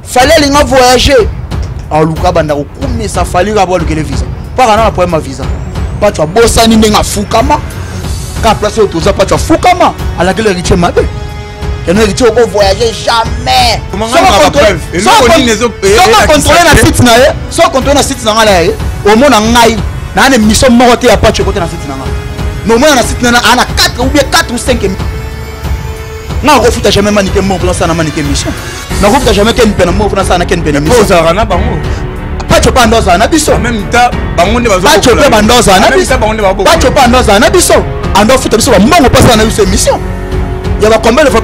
fallait linga voyager en luka banda ko kumé ça fallait avoir le visa pas na problème ma visa pas tu bossa ni ndenga fukama ka place au toza pas tu fukama à la gueule héritier mabe et non héritier ko voyager jamais sans contrôler na site na ye sans contrôler na site na ngala ye au monde ngai na ne mission moko te ya pas tu côté na site na ngala non moi na site na ana 4 ou bien 4 ou 5 na refuta jamais maniquer mon plan ça na maniquer mission na refuta jamais ken pena mon plan ça na ken pena mission ça na bango pas tu pas ndoza na biso en même temps bango ne bazo pas tu pas ndoza na biso pas tu pas ndoza na biso ando futa biso ba mbongo pas na biso mission ya ba combien de fois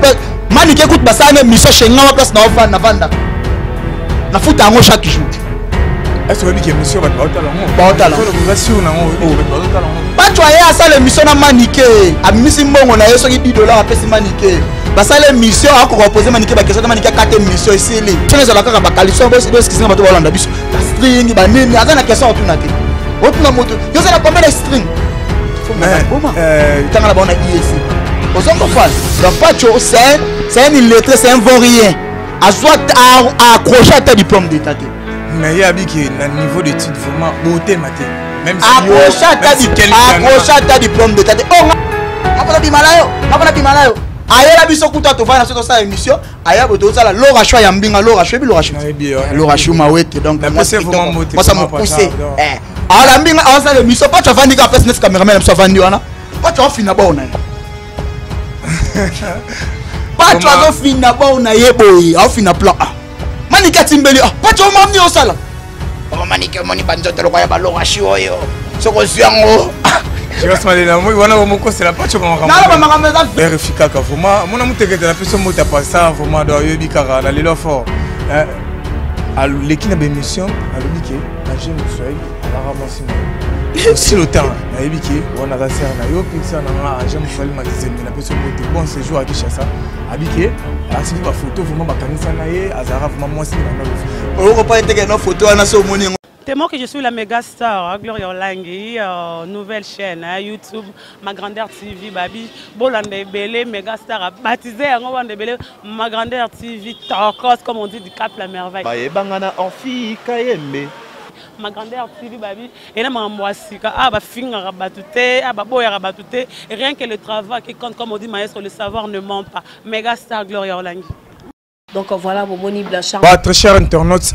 maniquer écoute ba ça na mission chez nga place na vanda na futa ngo chaque jour est-ce que vous mission va pas tu as ça l'émission na maniquer a misi mbongo na yeso ki $10 a pesi maniquer ba ça l'émission a ko reposer maniquer ba question de maniquer 4 émissions ici les tu ne zala ka ba qualification ba ce qui sont ba to balanda biso ba string ba nini aza na question autour na te autour na moto yo ça combien de string tanga la bona ici aux hommes face donc pas tu c'est un illettré c'est un vaurien à soit à accrocher à ta diplôme d'état. Mais il y a un niveau d'études vraiment beauté maté. Même si accroche à ta diplôme d'état. Oh, on va dire malayo. Aya la biso kuta to vana so ça émission. Aya boto ça la Laura Choua yambinga Laura Choua bi Laura Choua mawete donc moi ça me pousser. Ah la mbinga on ça l'émission pas tu vas vendre face net cameraman ça vendre wana. Pas tu vas finir ba ona. Pas tu vas finir ba ona yeboyi, au finir plan A. Manika timbeli pas tu m'amener au sala manika moni banzoto lokoya ba Laura Choua yo soko ziango je vais smaler là moi wana mo ko c'est la pas tu comment na ba makameza vérifier ka vraiment mona mutekete la personne mota pas ça vraiment do yebi kara la lelo fort à l'équipe de émission à l'obiki à jeune soyez à la ramasser si le temps na yebi ki wana ka ser na yo pixel na jeune soyez ma dizaine la personne mota bon séjour à Kinshasa habité à suivre ma photo vraiment ba kanisa na ye azara vraiment moi si na on pas intégrer nos photos na so moni. Tellement que je suis la méga star, Gloria Olangui, nouvelle chaîne, YouTube, Ma Grandeur TV, Babi, Bolande Belé, méga star, baptisé Bolande Belé, Ma Grandeur TV, Torcos, comme on dit, du Cap la Merveille. Bangana en fille, Kayembe. Ma Grandeur TV, Babi, et là, ma sika, ah, bah, finga rabatouté, ah, bah, boya rabatouté, et rien que le travail qui compte, comme on dit, maestro, le savoir ne ment pas. Méga star, Gloria Olangui. Donc voilà, Momoni Blachard. Très chers internautes,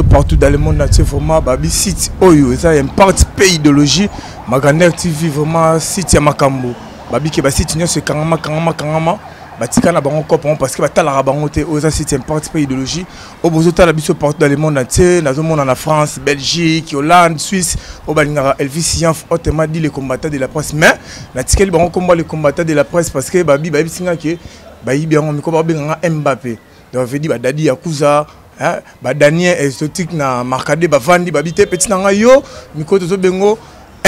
partout dans le monde entier, vraiment, Babi site Oyo, ça y a un parti pays idéologie, Ma Grandeur TV, vraiment, site Yamakambo. Babi qui va site c'est Kangama, Batika na bango copon parce que batala rabango te oza site un parti pays idéologie. Au bozota la biso partout dans le monde entier, dans le monde en France, Belgique, Hollande, Suisse, au balingara Elvis Yanf, autrement dit les combattants de la presse. Mais, na tikeli bango combat les combattants de la presse parce que Babi singa qui Babi bien on miko babenganga Mbappé. Donc je dis Dadi Yakuza, Daniel exotique na marcadé bavandi babité petit nanga yo miko tozo bengo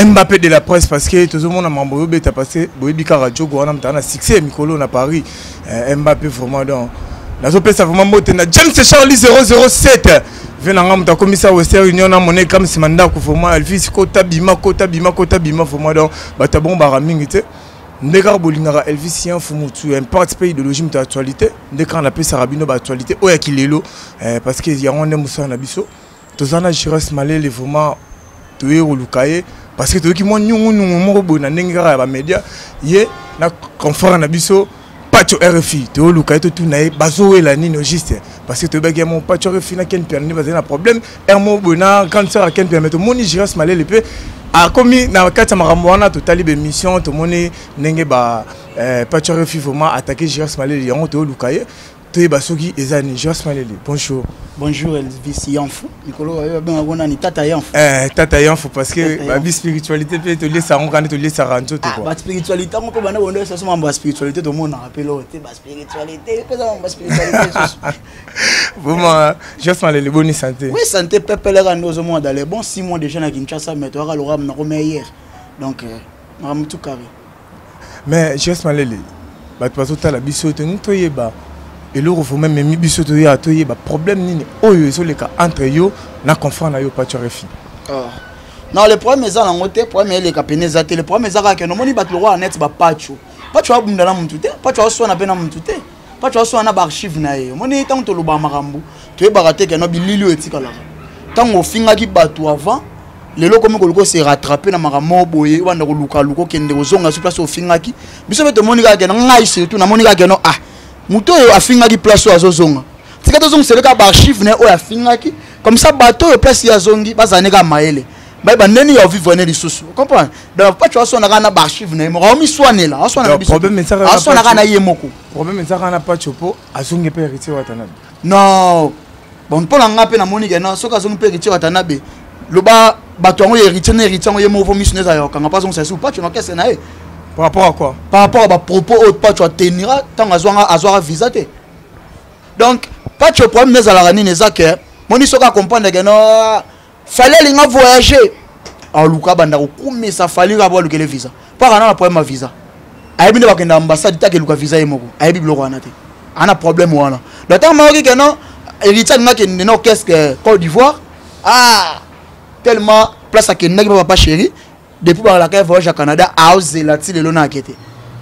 Mbappé de la presse parce que tout le monde a membre beta passé boyebika radio gona mtana succès mikolo na Paris Mbappé vraiment donc nazo pesa vraiment moté na James Charlie 007 venanga mta commissaire Western Union na monnaie comme simanda ko vraiment Elvis kota bima vraiment donc bata bon baramingi te ndeka bolingara Elvis Yan Fumutu un parti pays de logime d'actualité ndeka na pesa rabino ba actualité oya kilelo parce que ya on aime ça na biso tozana Jiras Malele vraiment toye olukaye parce que to ki mo nyungu mo bo na ndengara ba média ye na conférence na biso pacho RFI to olukaye to tout na bazo la nino juste parce que to bege mon pacho RFI na ken perni ba na problème ermo bona cancer a ken permettre moni Jiras Malele pe a commis na kati makambo wana totali be mission to moni ndenge ba pacho RFI vraiment attaquer Jiras Malele yango to olukaye to basoki ezani Jiras Malele bonjour. Bonjour Elvis Yanfou. Nicolo ben ni tata Yanfou. Tata Yanfou parce que la vie spiritualité peut te laisser on te laisser rancho te quoi. Ba spiritualité on peut bana wonder ça sama ba spiritualité to monde rappelle te ba spiritualité pas ba spiritualité. Vraiment Jiras Malele bonne santé. Oui, santé peuple là nous au monde dans les bons 6 mois déjà na Kinshasa mais tu auras le ram na hier. Donc ram tout carré. Mais Jiras Malele ba to tota la biso te ntoyeba et le faut même mi biso to ya to yeba problème nini oyo so le cas entre yo na confrère na yo pacho refi. Non le problème est là ngote problème les capeneza te le problème est là que no moni bat le roi net ba pacho abunda na mutute pacho so na pena mutute pacho so na ba archive na yo moni tant to lo ba marambu tu es baraté que no bilili etikala tant au finga ki batu avant lelo comme ko se rattraper na makamo boye wanda ko luka luko kende ozonga sur place au finga ki biso beto monika ke ngai surtout na monika ke no ah muto a finga ki place o azozonga tika tozonga c'est le cas archive ne o ya finga ki comme ça bateau place ya zongi bazaneka maele ba neni ya vivre ne lisusu comprendre donc pas tu as son na archive ne mo mi soanela a soana biso problème ça a soana kana yemoko problème ça kana pas chopo azonge pe héritier watanabe non bon pour nga pe na monika non soka azonge pe héritier watanabe loba bato ngo héritier ne héritier ngo yemo vo missionnaire ya kanga pas on sait pas tu n'as qu'à na e par rapport à quoi par rapport à ba propos autre pas tu tenira tant azwa visa te donc pas tu problème les ala nini ezake moni soka comprendre que non fallait linga voyager en luka banda ko kumisa fallait ka ba lukele visa pas na problème ma visa ayebi ne bakenda ambassade ta ke luka visa yemoko ayebi biloko wana te ana problème wana le temps maoki que non héritier nga ke non qu'est-ce que Côte d'Ivoire ah tellement place à Kenya papa chéri depuis par la voyage à Canada à Ozela ti lelo na akete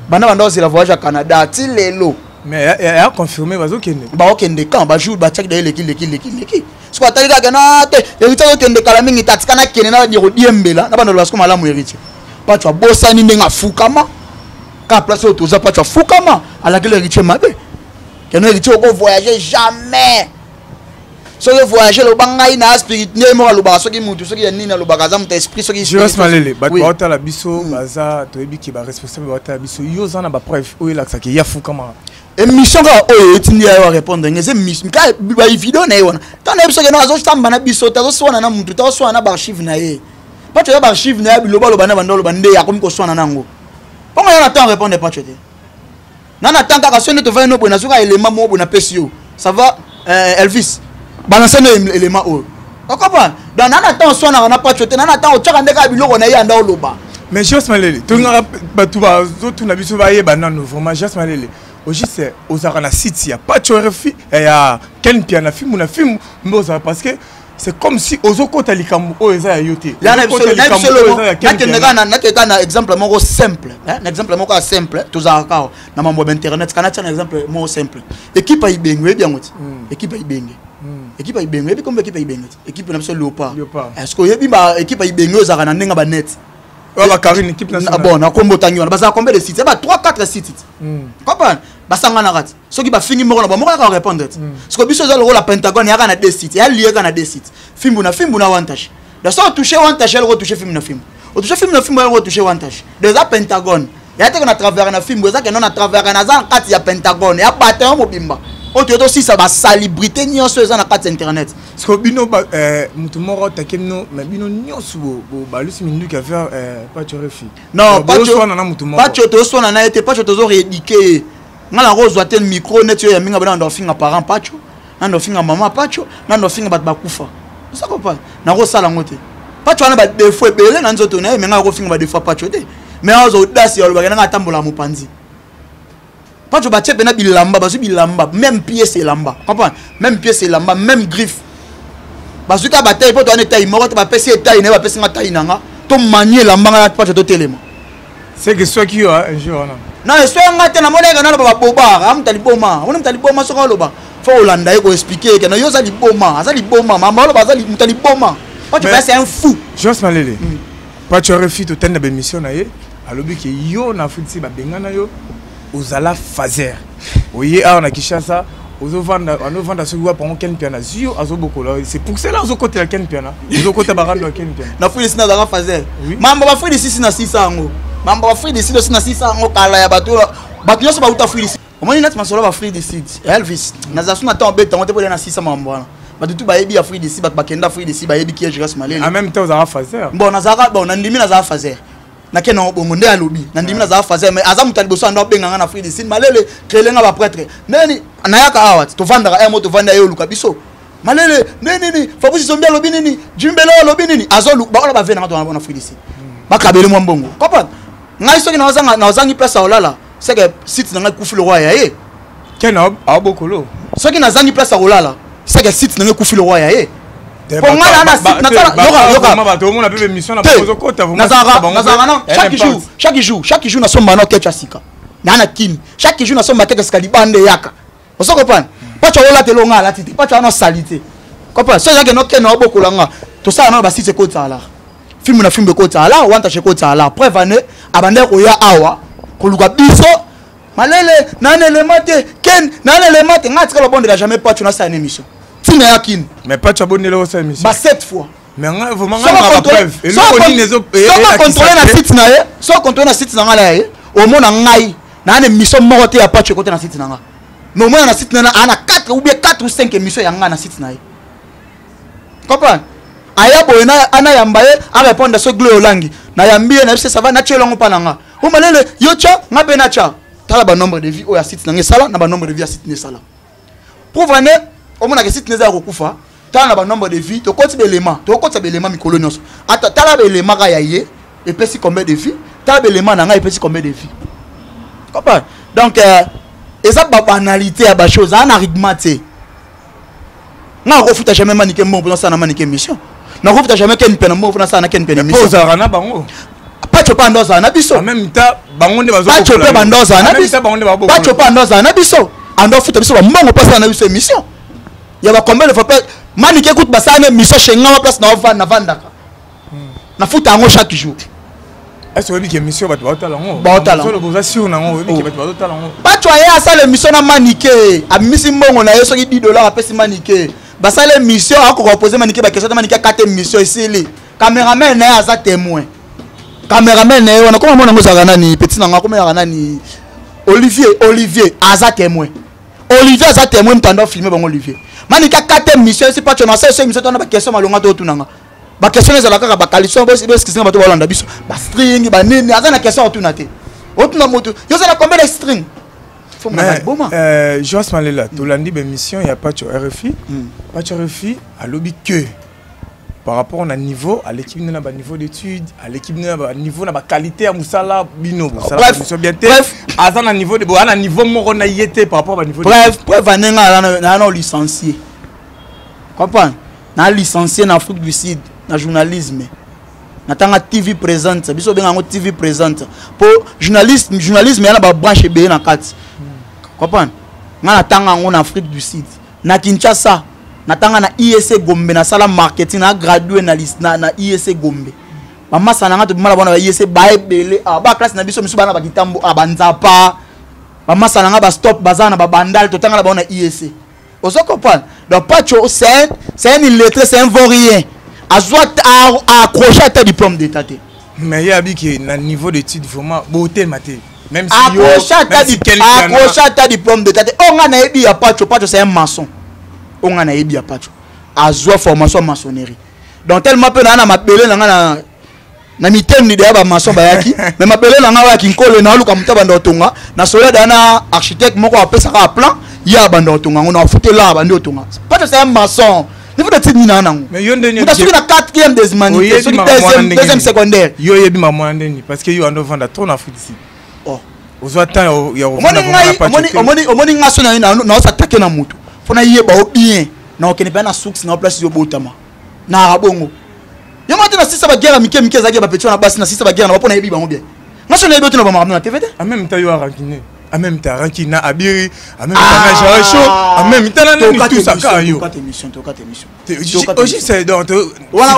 bana Ozela voyage à Canada ti lelo mais il a confirmé bazo kende ba okende quand ba jour ba check de leki so atali ka na te héritier okende kala mingi tatikana kene na diro diembela na bana losko malamu héritier pas tu bosani ndenga fukama ka place au toza pas tu fukama ala que l'héritier mabe que no héritier ko voyager jamais so que voyager le bangai na spirit ne mo lo ba so ki mutu so ki nina lo bagaza mutu esprit so ki Jos Malele ba ota la biso baza to ebi ki ba responsable ota la biso yo zana ba preuve o ela saki ya fukama émission ka oyo etindi ya répondre ngeze mission ka ba vidéo na yona tana biso ke no azo tamba na biso tazo swana na mutu tazo swana ba archive na ye pas tu ba archive na ya biloba lo bana bandolo bande ya komi ko swana nango ponga yana temps répondre pas tu te nana tant ka sonne to va no bona suka élément mo bona pesio ça va Elvis balancer no élément o comprendre donc nana temps swana na pas tu te nana temps o tshaka ndeka biloko na ya nda loba mais Jos Malele to ngara batu ba zo tuna biso ba ye banano vraiment Jos Malele aujourd'hui c'est aux arana site il y a pas de RFI et ya ken piana film na film mais parce que c'est comme si ozoko talikambo o eza ya yote ya na na exemple moko simple hein exemple moko simple tozaka na mambo internet kana tana exemple moko simple équipe a ibengwe bien ngoti équipe a ibengwe équipe a ibengwe bi comme équipe a ibengwe équipe na biso Léopard est-ce que yebi ba équipe a ibengwe ozaka na ndenga ba net la Karine équipe nationale bon na kombo tangi wana baza combien de sites ba 3 4 sites comprendre basanga na rat soki ba fingi moko na ba moko ka répondre parce que biso za le la Pentagone ya kana 2 sites ya lié kana 2 sites film na one tâche de ça toucher one tâche elle retoucher film na film o toucher film na film elle retoucher one tâche déjà Pentagone ya te na travers na film ça que non na travers na za kati ya Pentagone ya bataille mobimba o to aussi ça ba célébrité nyonso za na kati internet parce que bino mutu moko takemno mais bino nyonso ba lusi mindu ka faire pas tu refi non pas tu na mutu moko pas tu to so na été pas tu to rééduquer ngala rose watel micro net yo ya minga bana ndo finga parent pacho na ndo finga mama pacho na ndo finga bat bakufa ça comprend na ko sala ngote pacho na ba défaut belé na nzoto na menga ko finga ba défaut pacho te mais ozo dasi yo ba na tambola mopanzi pacho ba tchepe na bilamba bazu bilamba même pied c'est lamba comprend même pied c'est lamba même griffe bazuka ba taille poto na taille moko ba pesi taille na ba pesi nga taille nanga to manier lamba na pacho to telema c'est que soit qui un jour non est-ce ngate na moneka na ba boba am taliboma on taliboma so loba faut Hollanda ko expliquer que na yo za liboma mama loba za taliboma pas tu c'est un fou Jos Malele pas tu refus to tenne be mission na ye alobi ke yo na futsi ba bengana yo ozala fazer oye a na Kinshasa ozo vanda so wa pendant ken piana zio azo bokola c'est pour cela ozo côté la ken piana ozo côté barando ken piana na fuili sina za fazer mamba ba fuili 6 na 6 ngo mamba ba free décide aussi na 600 ngo kala ya bato nyonso ba uta free omoni nati masolo ba free décide Elvis na za suna temps beta ngote na 600 mamba wana bato tu ba yebi ya free décide ba kenda free décide ba yebi ki Jos Malele en même temps za fazer bon na zaka bon na ndimi na za fazer na kena bongo nde alobi na ndimi na za fazer mais aza mutali boso ndo benga na free décide Malele krelenga ba prêtre neni na yaka awat to vandaka ay mo to vanda yo luka biso Malele neni Fabrice Zombi alobi nini Jimbelo alobi nini azolu ba ola ba vena ngato na free décide ba kabele mo mbongo comprendre ngai soki na ozangi place olala c'est que site na ngai kufi le roi ya ye kena abokolo soki na zangi place olala c'est que site na ngai kufi le roi ya ye pour moi na site na tala yoka mama to mona bebe mission na pozo kota vous chaque jour na somba na kecha sika na kim chaque jour na somba teke ska libande yaka on se comprend Pacho ola te longa la titi. Pacho ana salité. Comprends? Ça que no ken no boko langa. To ça na ba si c'est ko tsala. Film na film ko tsala, wanta che ko tsala. Preuve ane abande ko ya awa. Ko luka biso. Malele nanele mate ken nanele mate ngati ka bonde la jamais Pacho na sa une émission. Tina yakin. Mais Pacho abonné la sa émission. Ba 7 fois. Mais vraiment on preuve. Et nous on les autres contrôler na site na ye. Soit contrôler na site na ngala ye. Au mona ngai. Na une émission morote ya Pacho côté na site na nga. Mais au moins na site na ana 4 ou bien 4 ou 5 émissions ya nga na site na ye. Comprends? Aya boyena ana yambaye a répondre à ce glé langi. Na yambie na ça va na tchelongo pananga. O malele yocha ngabe na cha. Tala ba nombre de vie o ya site na ngesala na ba nombre de vie ya site nesala. Pour vane au mona ke site neza ko kufa. Tala ba nombre de vie to koti belema. To koti belema mikolo nyonso. Ata tala belema ka ya ye et pesi combien de vie? Tala belema na nga et pesi combien de vie? Comprends? Donc et ça ba banalité ya ba chose ana rigmaté. Na refuta jamais maniquer mon pour ça na maniquer mission. Na refuta jamais ken pena mon pour ça na ken pena mission. Poza rana bango. Pacho pa ndoza na biso. En même temps bango nde bazo. Pacho pa ndoza na biso. Pacho pa ndoza na biso. Ando futa biso ba mbongo pa ça na biso mission. Ya ba combien de fois maniquer écoute ba ça na mission chez nga place na vanda na vandaka. Na futa ngo chaque jour. Est-ce que que mission bato batala ngo? Batala. Solo bozasio na ngo que bato batala ngo. Pacho ya ça le mission na maniquer. A misi mbongo na yeso ki $10 a pesi maniquer. Basa les missions à reposer maniquer ba question maniquer 4 missions ici les caméraman na aza témoin caméraman na on a comment on ngoza nani petit nanga comment ya nani Olivier aza témoin Olivier aza témoin m'tando filmer bon Olivier maniquer 4 missions c'est pas tu na ça mission on a ba question malonga to tunanga ba question ezala kaka ba qualification ba ce ba to balanda biso ba string ba nini aza na question otunate otuna moto yo za na combien de string. Mais Joas Malela, tu l'as dit, mission, il n'y a pas de RFI. Pas de RFI, à l'objet que par rapport à niveau, à l'équipe de notre niveau d'études, à l'équipe de notre niveau, de qualité à Moussala, Bino, bref, à un niveau de à un niveau mon été par rapport à niveau. Bref, on licencié. Comprends? On a licencié en Afrique du Sud, dans le journalisme. Natanga TV présente, biso benga ngo TV présente. Pour journalisme, il y a une branche B na 4. Comprends? Na tanga ngo en Afrique du Sud. Na Kinshasa, natanga na IEC Gombe na sala marketing na gradué na IEC Gombe. Mama sananga to mala bona IEC ba ebele ba classe na biso misu bana ba kitambo abanzapa. Mama sananga ba stop bazana ba bandal to tanga la bona IEC. Oso comprendre? Donc Pacho c'est un illettré, c'est un vaurien. À accrocher à ta diplôme d'état. Mais il y a un niveau d'études vraiment beauté maté. Même si accrocher à ta diplôme d'état. On a ébi à Pacho, Pacho c'est un maçon. On a ébi à Pacho. À formation maçonnerie. Donc tellement peu na m'appelé na mitem ni derrière maçon bayaki, mais m'appelé na nga ki nkole na luka mutaba ndotonga, na sola dana architecte moko apesa ka plan, ya bandotonga, on a foutu là bandotonga. Pacho c'est un maçon. Mais yo ndeni na 4e des humanité, deuxième secondaire. Yo yebi maman ndeni parce que yo ando vanda trop en Afrique ici. Oh. Ozo temps ya omoni ngaso na s'attaquer na mutu. Fona yeba o bien. Na okene pa na source na place yo botama. Na rabongo. Yo mate na sisa ba guerre mike zaki ba petit na basi na sisa ba guerre na pona yebi bango bien. Ngaso na yebi to na ba na TVT. En même temps yo rankine. En même temps rankina abiri, en même temps na jara chaud, en même temps na tout ça ka yo. Quatre émissions. Aussi c'est donc voilà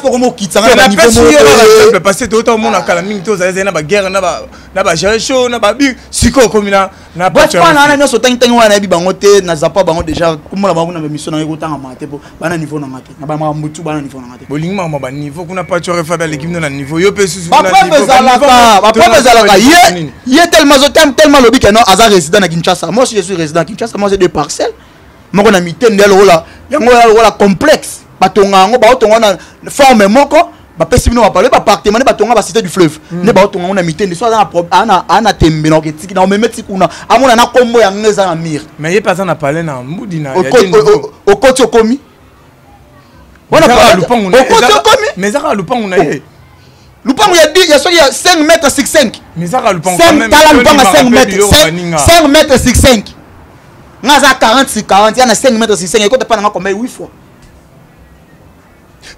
comment quitter na niveau mo parce que tout le monde a kala mingi to za na ba guerre na ba jara chaud na ba bi siko komina na ba pas na na so teng wana yebi bango te na zapa bango déjà komona bango na émission na ko tanga mate po bana niveau na ngate na ba mutu bana niveau na ngate bolingi ma ba niveau kuna pas tu refa ba l'équipe na niveau yo pe susu na niveau ba pas zalaka ye tellement lobi que non aza résident na Kinshasa. Moi aussi je suis résident à Kinshasa, moi j'ai 2 parcelles. Moko na mitende lola yango lola complexe batonga ngo ba otonga na forme moko ba pesi bino ba parler ba appartement ba tonga ba cité du fleuve ne ba otonga na mitende so ana tembe na ketiki na omemeti kuna amona na kombo ya ngeza na mire mais ye pas na parler na mbudi na ya au côté okomi wana pa lupangu na mais ça lupangu na ye lupangu ya dit ya so ya 5 mètres 6.5 mais ça lupangu quand même tala lupangu 5 mètres 5 mètres 6.5 ngaza 40 yana 5 mètres 6.5 et quand tu pas na combien 8 fois.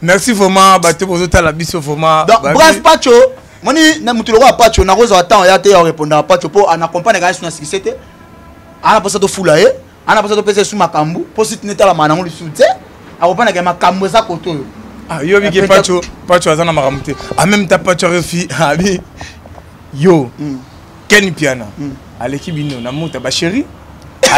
Merci vraiment bateau pour tout la biso vraiment. Bref Pacho moni na mutuloko a Pacho na roza attend ya te répondre à Pacho pour en accompagner gars sur 67 ana posa to fula ana pas topesa sous makambu po site neta la manango le soute akopana ke makambu za koto ah yo biki pacho azana makamute en même temps pacho refi abi yo Ken Piana aleki bino na muta ba chéri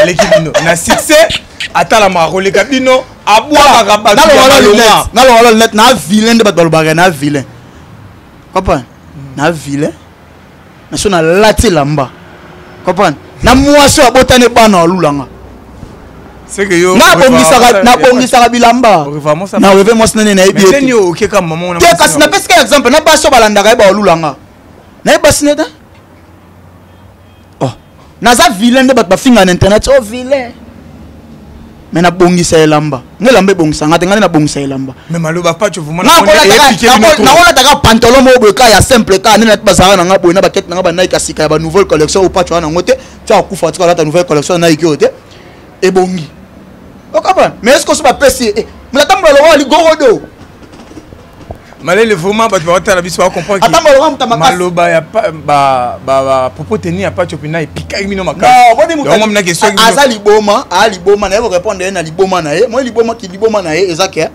aleki bino na succès atala marole kabino abwa makaba na lo net na vilain de batalo baga na vilain comprends na vilain na sona lati lamba comprends na muaso abotane bana lulanga c'est que yo na bongisa bilamba na reve mo snene na ebi mais yo ke ka maman na kasi na peske exemple na baso balanda ka ba lulanga na basneta oh naza vilain de bat ba finga na internet oh vilain mais na bongisa elamba ngelamba bongisa ngate ngane na bongisa elamba mais maloba pas tu vraiment na ona taka pantalon mo boka ya simple ka na bazara na ngabo na baket na ba Nike asika ba nouvelle collection ou pas tu na ngote tu akufa tu la nouvelle collection Nike ote et bongi o kapana mais est-ce que ça va passer mlatamba lo li gorodo malé le vraiment ba tu va la biso comprendre que maloba ya ba propos tenir ya pas tu pina epika mino makaka non bon question aza liboma na ye répondre na liboma na ye moi liboma ki liboma na ye ezake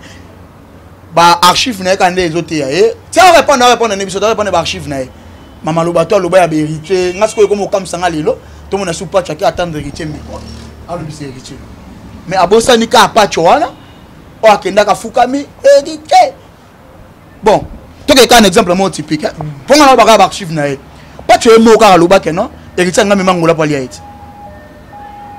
ba archive na ye kande ezote ya ye tiens répondre na biso répondre ba archive na ye mama loba to loba ya héritier ngasko ko mo kamsanga lelo to mona soupa chaki attendre héritier miko alo bise héritier mais abosa ni ka pacho wana o akenda ka fukami héritier bon toi que un exemple moi typique pour nga ba archive na ye pas tu es mo ka loba ke non héritier nga memangola pa lia eti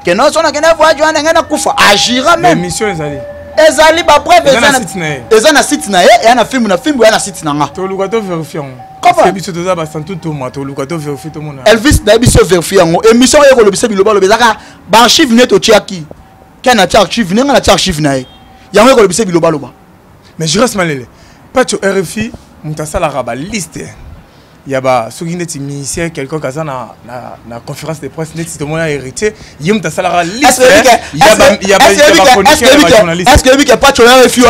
ke non sona ke na voyage wana nga na kufa agira même mission ezali ba preuve eza na site na ye et na film ya na site na nga to luka to vérifier parce que biso toza ba santu to ma to luka to vérifier to mona Elvis na biso vérifier ngo émission ye ko lobisa biloba lobezaka ba archive net to chiaki kana ta archive nga na ta archive na ye yango ko lobisa biloba loba mais je reste malele pas tu RFI mutasala raba liste yaba soki neti ministère quelqu'un kaza na conférence de presse neti to mona héritier yim tasala ra liste yaba est-ce que lui qui pas tu RFI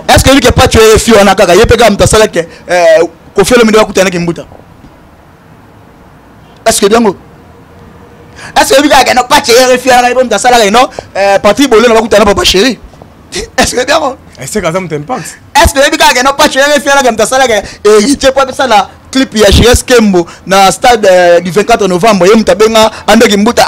est-ce que lui qui pas tu RFI on a kaka yepeka mutasala ke ko fait le monde kutana ke mbuta est-ce que bien est-ce que lui qui n'a pas tu RFI on a mutasala non Patrick Bolé na kutana papa chéri est-ce que bien est-ce que ça m'impact est-ce que les gars n'ont pas tué les filles là comme ça là et il tient pas ça la clip ya Chires Kembo na stade du 24 novembre yem tabenga andeki mbuta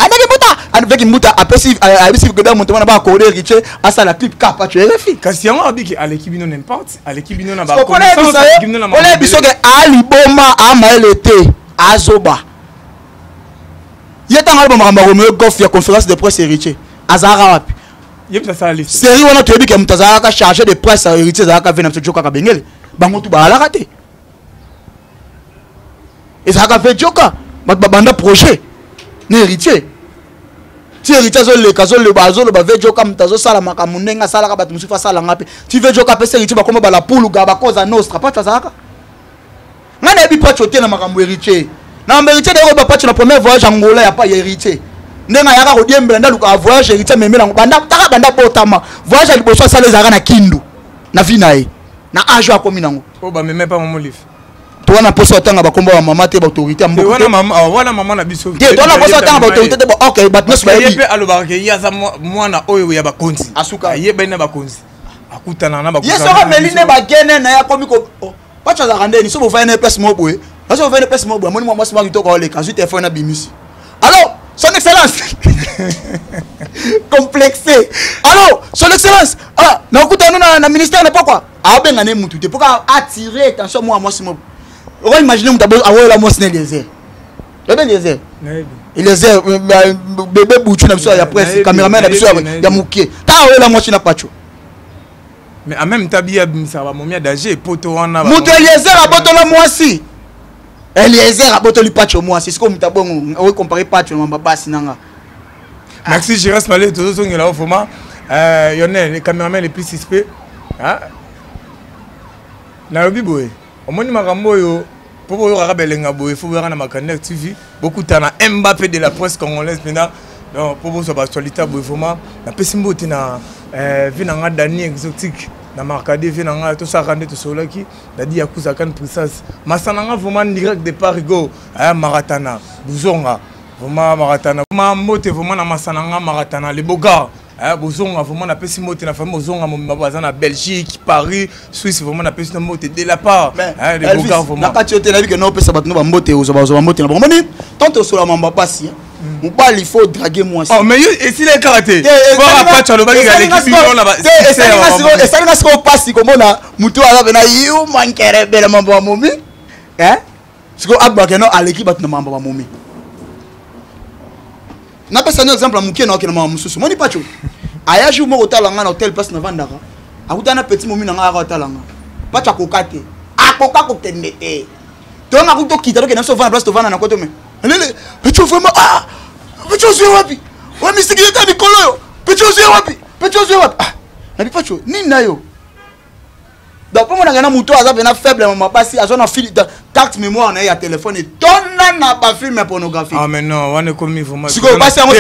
avec mbuta apesi que dans mon temps na ba ko riche à ça la clip ka pas tué les filles kasi yango abiki à l'équipe non n'importe à l'équipe non na ba ko on est biso que ali boma amaelete azoba yeta ngalo ba Romeo Goff ya conférence de presse héritier azara wapi série wana toyebi ke mutu azalaka chargé de presse héritier ezalaka ve na biso joka kabengele bango tu balaka te ezalaka ve joka bato babanda projet na héritier ti héritier azoloba ve joka mutu azosala makambo ndenge asalaka bato mosusu asalanga mpe ti ve joka apesa héritier bakoma bala puluga bakoza nostra pacho azalaka ngai nayebi pacho te na makambo héritier na mambo héritier dekoba pacho na premier voyage angola ya pa ya héritier ndenga yaka ko diembela ndaluka voyage héritier memela banda taka banda botama voyage liboso sala ezaka na kindu na vinae na ajo akomi nango o ba meme pa momo lif to wana poso atanga bakomba ba mama te ba autorité mboka wana mama na biso te to wana poso atanga ba autorité te ba okay but no sba yepe aloba ke yaza mwana oyo ya bakonzi asuka yebe na bakonzi akutana na bakonzi yeso meline ba gene na ya komi ko pacha za randeni so bo fa na place mo boye so bo fa na place mo boye moni mo mwasi ma kitoko ole kazu te fa na bimisi alors son excellence complexé alors son excellence ah na kutana na ministère na pourquoi a benga ne mutu te pourquoi attirer attention moi simo on va imaginer mutu a la moi c'est les airs bébé bouchu na biso ya presse cameraman na biso ya mukie ta la moi na pacho mais en même temps bien ça va momia danger poto wana mutu Eliezer aboto la moi si Eliezer aboto li pacho moi c'est ce que mutu bongo on comparer pacho na babasi nanga merci je reste malé tout ça ngela ofoma yonel les caméramans les plus suspects hein na lobi boy omoni makambo yo pour yo rabelenga boy faut voir na Macandair TV beaucoup tana Mbappé de la presse congolaise maintenant donc pour vous sur actualité boy vraiment na pesimbo tina vinanga Dani exotique na marcade vinanga to ça rende to solaki dadi yakuza kan puissance masananga vraiment direct de Parigo maratana buzonga vraiment maratana vraiment mote vraiment na masananga maratana les bogards bozonga vraiment na pesi mote na famille bozonga mabaza na Belgique Paris Suisse vraiment na pesi na mote de la part les bogards vraiment na kati yote na bike no pesa bato no ba mote ozo ba mote na bon moni tant sur la mamba pasi Mouba il faut draguer moi. Oh mais et s'il est karaté. Voilà pas tu as le bague à l'équipe million là-bas. Et ça n'a pas passé comme on a muto ala bena you mankere bela mambo wa momi. Hein? Siko abba keno à l'équipe bat na mambo wa momi. Na pesa un exemple mukie na okena mambo mususu. Moni pacho. Aya jou mo otalanga na hotel place na vandaka. Akutana petit momi na ngaka otalanga. Pacho akokate. Akoka ko tendete. Donc akuto kita donc na so vana place to vana na koto me. Petit vraiment ah petit ozwe wapi wa misiki yeta mikolo yo petit ozwe wapi ah na bipacho nini nayo donc pour mona ngana muto aza bena faible mama basi azona fil carte mémoire na ya téléphone et tonna na pas film pornographique ah mais non on est commis vraiment siko basi ngo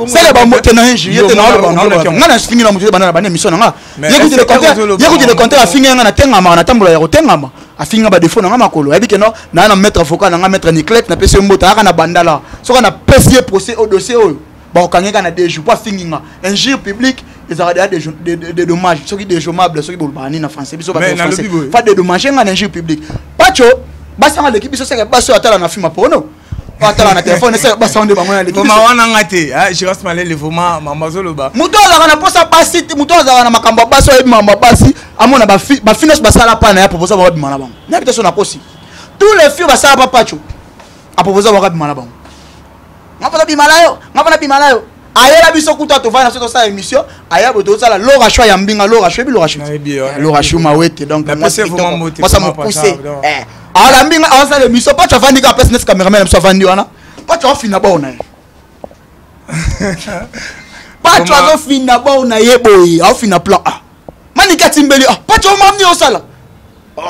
c'est ba moto na hinji yete na ba ngana fingi na muto bana bana mission nga yekuti le compteur afinga nga na tengama na tambola ya kotengama afinga ba défaut na makolo yebike no na mettre avocat na mettre Niclette na pese mbota aka na bandala soka na pesier procès au dossier oyo ba okangeka na 2 jours pas finginga injure public ils auraient des dommages ceux qui déjommables ceux qui bolbani na français biso ba français fa des dommages nga na injure public pacho basa nga l'équipe biso seka baso atala na film porno atala na téléphone c'est basa onde bango na l'équipe comment wana ngate je reste malé le vraiment mamazoloba muto ala na posa basi muto ala na makambo baso ebi mama basi amona ba finance basala pa na ya proposer ba bimana bango na bito so na posi tous les filles basala pa pacho a proposer ba bimana bango ngapa bimala yo ayela biso kuta to vana so sa émission aya boto sala lora choix ya mbinga lora choix bi lora choix mawete donc moi c'est vraiment motivé moi ça me pousser ala mbinga awasa émission pacho avandi ka personne cameraman so avandi wana pacho afina ba ona pacho afina ba ona yeboyi afina plan Manika timbeli pacho mamni osala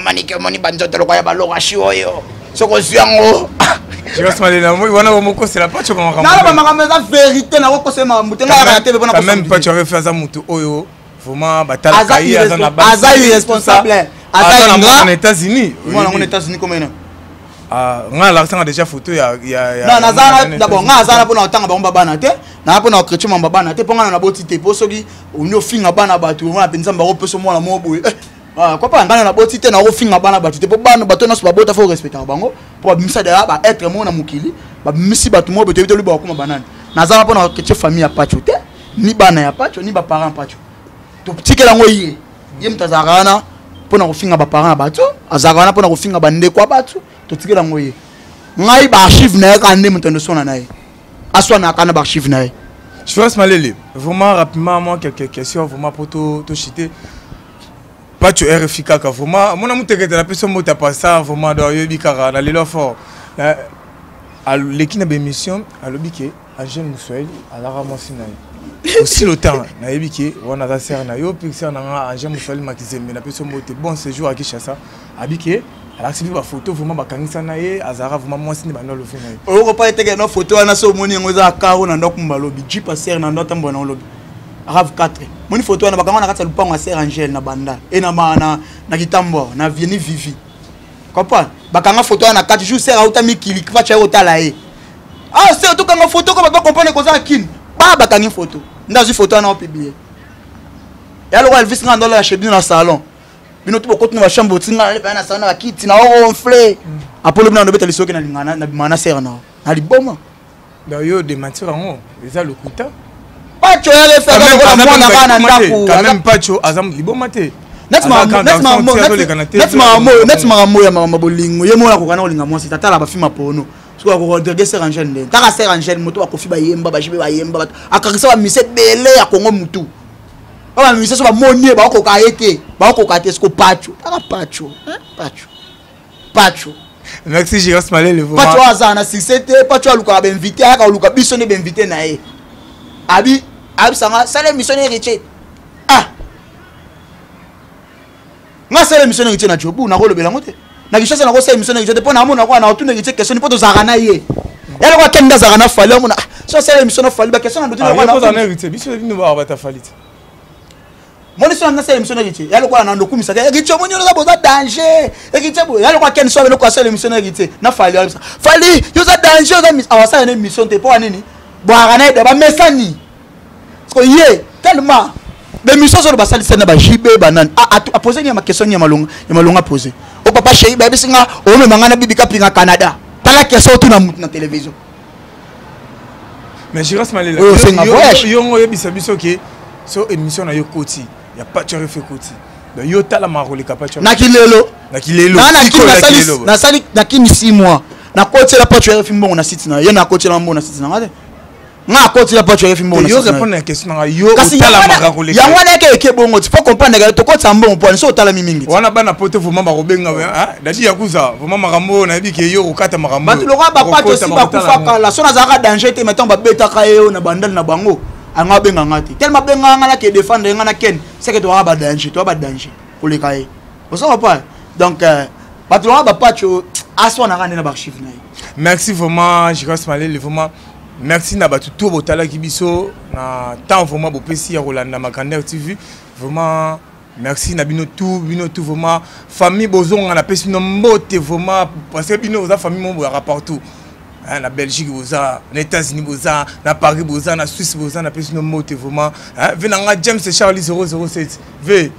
manike moni banzoto kwa ya balora choix yo soko ziango je reste malé là moi wana moko c'est la pacho comme na ba makameza vérité na ko sema mutenga ya tebe bona quand même pacho refaire ça mutu oyo vraiment batala kai azana ba aza irresponsable aza na aux États-Unis moi na États-Unis comme ina nga la sanga déjà photo ya non nazana d'abord nga azana pona otanga ba bana te na pona okretche mamba bana te ponga na boti te po soki onyo finga bana batu nga penza mbaro peso mwana mobo quoi pas ngana na boti te na ofinga bana batu te po bana bato na so ba bota faut respecter bango pour bimisa de ba être mona mukili ba misi batu mo beto lu ba kuma banana nazana pona okretche famille ya pacho te ni bana ya pacho ni ba parents pacho to tikela ngo ye mtazarana pona ofinga ba parents batu azarana pona ofinga bande kwa batu to tikela ngo ye ngai ba archive na ka ndé mutendo sona nae aswa na kana ba archive nae je pense malele vraiment rapidement moi quelques questions vraiment pour to chiter pas tu RFI kaka vraiment mon amour tekete la personne mota passa vraiment dans yebi kara na lelo fort à l'équipe de émission à l'obike à jeune Moussoel à la ramasser nae aussi le temps na yebike wana za ser na yo pixel na à jeune Moussoel makizembe na personne mota bon séjour à Kinshasa abike alors c'est une photo vraiment bakangisa na ye azara vraiment moi sini bana lo fina ye o pas teke na photo wana so moni ngoza karo na ndoko mbalobi jipa ser na ndota mbona lobi arabe 4 moni photo wana bakanga na kata lupango ser Angel na banda et na kitambo na vieni vivi comprendre bakanga photo wana 4 jours ser auta mikili kwa cha otala ye c'est to kanga photo ko ba comprendre ko za kin ba bakanga photo ndazi photo wana o publier ya lo Elvis ngando la chebi na salon bino tubo kotuna ba chambre tinga le pa na salon na kiti na o enflé apolo bino ndobeta lisoke na lingana na bimana ser na liboma d'ailleurs de mentir en les a le kuta pacho ya le faire quand même pacho azam liboma te netma mo ya mama bolingo ye mo na ko kana olinga mo c'est tata la ba fima pono so ko rodriguer ser Angel ndé taka ser Angel moto akofi ba yemba ba jibe ba yemba akakisa ba mise bele ya kongo mutu ba mise so ba monie ba ko ka ete ba ko ka te sko pacho taka pacho merci je reste malé le vraiment pacho azana succès pacho aluka ba invité aka aluka biso ne ba invité na ye abi sanga sale missionnaire héritier nga sale missionnaire héritier na jobu na kolobela ngote na kishasa na ko sale missionnaire héritier pona amona ko na otuna héritier question ni poto zakana ye yala ko kenda zakana fali amona so sale missionnaire fali ba question na ndoti na ko na héritier biso bino ba ta falite Mon histoire n'a pas émission héritier. Il y a le quoi dans le coup, mais ça héritier, mon histoire n'a pas danger. Héritier, il y a le quoi qu'elle soit avec le quoi seul émission héritier. N'a fallu. Fallu, il y a danger. Ah ça une émission t'es pas nini. Boire un aide, bah mais ça ni. Parce que yé tellement. L'émission sur le bassin c'est na ba JB banane. A poser ni ma question ni ma longa poser. Au papa chéri, bah bisinga, au même ngana bibika pinga Canada. T'as la question tout na télévision. Mais Giras Malela. Yo biso ki so émission na yo koti. Ya pas tu refait koti. Donc yo tala marole kapatcho. Nakilelo. Na kini 6 mois. Na koti la pas tu refait mbongo na site na. Yo na koti la mbongo na site na ngade. Nga koti la pas tu refait mbongo na site. Yo répondre à question na yo tala marole. Ya wana ke bongo, tu faut comprendre que to koti sa mbongo pour so tala mingi. Wana bana pote vraiment ba robenga hein. Dadi yakuza vraiment makambo na bi ke yo okata makambo. Ba tu lora ba pas aussi ba kufa kala. So na zaka danger te mettons ba beta ka yo na bandal na bango. Anga benga ngati tellement benga ngala ke défendre ngana ken c'est que tu as pas danger pour les cahiers vous savez pas donc pas tu as pas tu aswa na ngana ba chiffre na. Merci vraiment Giras Malela vraiment merci na batu tout botala kibiso na temps vraiment bo pesi ya Rolanda Magrandeur TV vraiment merci na bino tout vraiment famille bozonga na pesi no mbote vraiment parce que bino za famille mo ya partout. La Belgique, les États-Unis, la Paris, la Suisse, la Pessine Mote, vraiment. Venanga James Charlie 007. V.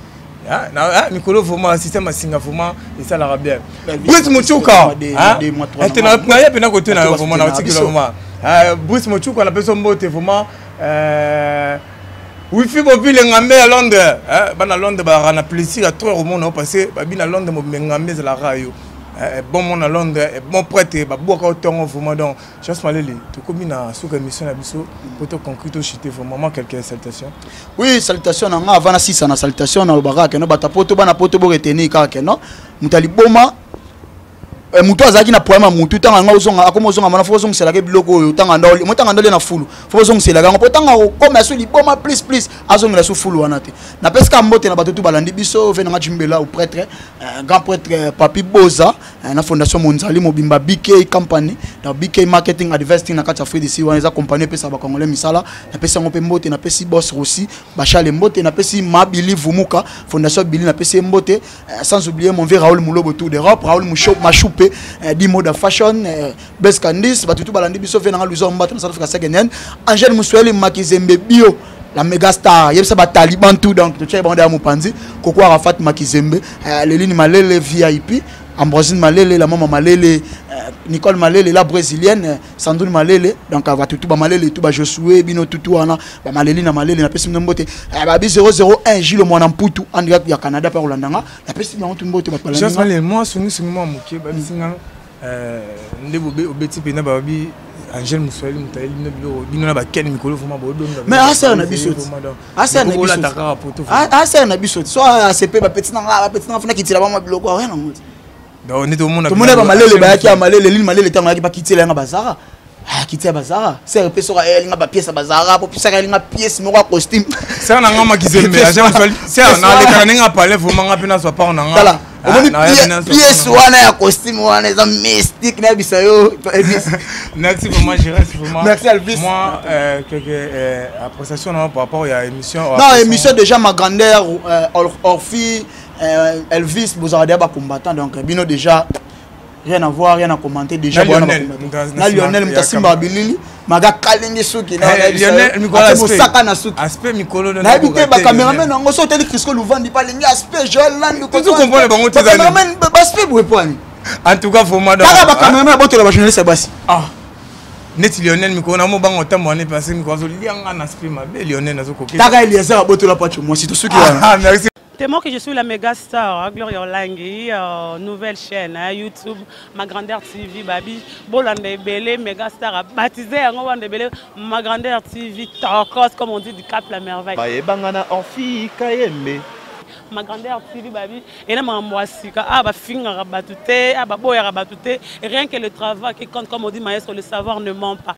Mikolo, vraiment, système à Singapour, et ça l'arabe bien. Bruce Mochouka. Tu n'as pas bien côté dans le article. Bruce Mochouka, la personne Mote, vraiment. Wifi Bobby, les Ngamé à Londres. À Londres, on a plaisir à 3 au monde, parce que à Londres, on a Ngamé à la radio. Bon monde à Londres, bon prêtre, beaucoup autant vraiment donc. Giras Malela, tu comme une sous émission à biso pour te conclure chité vraiment quelques salutations. Oui, salutations na nga avant na 6 na salutations na baraka no bata poto bana poto bo retenir ka no. Mutali boma mutu azaki na poema mutu tanga nga uzonga akoma uzonga mana fozonga selaka biloko oyo tanga ndoli mutanga ndoli na fulu fozonga selaka ngo tanga koma so liboma please azonga la so fulu wana te na peska mbote na batutu balandi biso venanga jimbela au prêtre grand prêtre Papi Boza na fondation Monzali Mobimba BK company na BK marketing advertising na kati Afrique d'ici wana eza compagnie pesa ba congolais misala na pesa ngope mbote na pesi boss Rossi bachale mbote na pesi Mabili Vumuka fondation Bili na pesi mbote sans oublier mon vieux Raoul Moulobo tour d'Europe Raoul Machoupe 10 mots de fashion Best Candice batutu balandi biso fe na luzo mbata na South Africa second Angel Musweli Makizembe bio la méga star yebisa ba taliban tout donc tu sais bande à Mupanzi Koko Arafat Makizembe Leline Malele VIP Ambrosine Malele la maman Malele Nicole Malele la brésilienne Sandrine Malele donc va tout ba Malele tout ba Josué bino tout wana ba Malele na Malele na pesi mbote ba 001 Gilles Mwana Mputu en direct ya Canada par Rolandanga la pesi mbote mbote ba Giras Malela moi songi moi moké ba bisinga ndebo obeti pena ba bi Angel Musweli mutaeli bino na ba ken mikolo vraiment bo donga mais asa na biso asa na biso so ACP ba petit na funa kitila ba mabiloko rien na moti donc on est au monde tout le monde ba Malele ba ki Malele lini Malele tanga ki ba kitila nga bazara kitia bazara CRP sera elinga ba pièce bazara po pisa elinga pièce moko costume ça na nga Makizembe Angel Musweli ça na le kaninga parler vraiment nga pena so pas na nga pièce wana ya costume wana eza mystique na bisayo. Merci vraiment Giras vraiment. Merci Elvis. Moi quelques appréciations par rapport à l'émission. Non, émission déjà Magrandeur Orphi Elvis Bozardia ba combattant donc bino déjà rien à voir, rien à commenter déjà na Lionel Mutasimba Bilili maga kalingi suki na Lionel Musaka na suki aspect mikolo na habité ba cameraman ngo so teli Crisco Louvandi pa lingi aspect Joel Land ko tout comprendre bango tezali cameraman ba aspect bwepani en tout cas vraiment ba cameraman ba to ba journaliste basi net Lionel mikolo na mo bango tambo ne parce mikolo lianga na aspect mabe Lionel nazo koke taka Eliezer boto la pacho moi si to suki merci. C'est moi que je suis la méga star, Gloria Olangi, nouvelle chaîne, YouTube, Magrandeur TV, Babi, Bolande Belé, méga star, baptisé Bolande Belé, Magrandeur TV, Torcos, comme on dit, du Cap la Merveille. Bangana en fille, Kayembe. Magrandeur TV, Babi, et là, Mamboasika, ah, bah, finga rabatouté, ah, bah, boya rabatouté, rien que le travail qui compte, comme on dit, maestro, le savoir ne ment pas.